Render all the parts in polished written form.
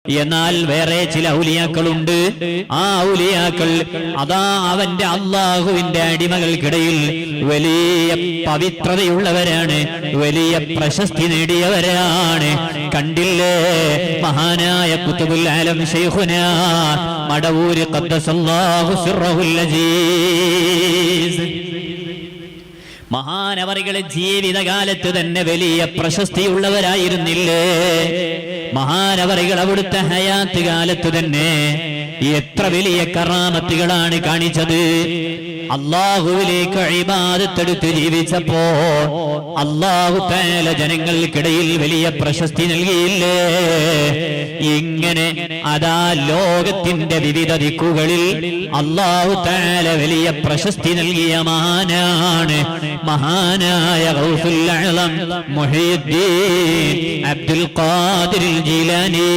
എന്നാൽ വേറെ ചില ഔലിയാക്കളുണ്ട്. ആ ഔലിയാക്കൾ അതാ അവന്റെ അള്ളാഹുവിന്റെ അടിമകൾക്കിടയിൽ വലിയ പവിത്രതയുള്ളവരാണ്, വലിയ പ്രശസ്തി നേടിയവരാണ്. കണ്ടില്ലേ മഹാനായ ഖുതുബുൽ ആലം ശൈഖുനാ മടവൂര് ഖദ്ദസല്ലാഹു സിർറഹുൽ അസീസ്, മഹാനവറുകളെ ജീവിതകാലത്ത് തന്നെ വലിയ പ്രശസ്തിയുള്ളവരായിരുന്നില്ലേ? മഹാനവറുകൾ അവിടുത്തെ ഹയാത്ത് കാലത്ത് തന്നെ എത്ര വലിയ കറാമത്തുകളാണ് കാണിച്ചത്. അള്ളാഹുവിലേക്ക് ഇബാദത്തെടുത്ത് ജീവിച്ചപ്പോ അള്ളാഹു തആല ജനങ്ങൾക്കിടയിൽ വലിയ പ്രശസ്തി നൽകിയില്ലേ? ഇങ്ങനെ അതാ ലോകത്തിന്റെ വിവിധ ദിക്കുകളിൽ അള്ളാഹു തആല വലിയ പ്രശസ്തി നൽകിയ മഹാനാണ് മഹാനായ ഗൗസുൽ അഅ്ലം മുഹീദ്ദീൻ അബ്ദുൽ ഖാദിർ ജീലാനി.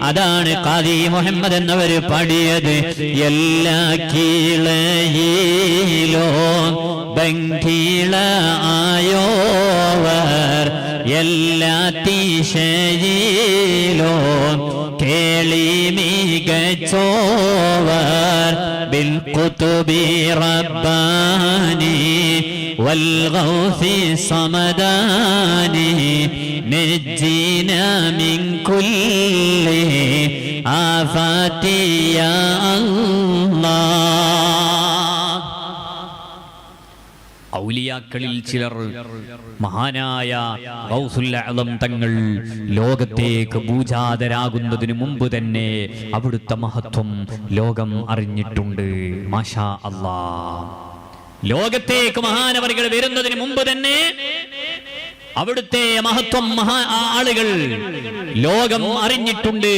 അതാണ് ഖാദി മുഹമ്മദ് എന്നവർ പാടിയത്. എല്ലാ കീളയിലോ ബംഗീള ആയോവർ, എല്ലാ തീശയിലോ കേളി മികച്ചോവർ, ബിൽ ഖുതുബി റബ്ബാനി വൽ ഗൗസി സമദാനി, നജ്ജിനാ മിൻ കുല്ലി ആഫാതി യാ അല്ലാഹ്. ഔലിയാക്കളിൽ ചിലർ മഹാനായ ഗൗസുൽ അഅ്ലം തങ്ങൾ ലോകത്തേക്ക് പൂജാതരാകുന്നതിന് മുമ്പ് തന്നെ അവിടുത്തെ മഹത്വം ലോകം അറിഞ്ഞിട്ടുണ്ട്. മാഷാ അല്ലാഹ്. ലോകത്തേക്ക് മഹാനവറുകൾ വരുന്നതിന് മുമ്പ് തന്നെ അവിടുത്തെ മഹത്വം ആളുകൾ ലോകം അറിഞ്ഞിട്ടുണ്ട്.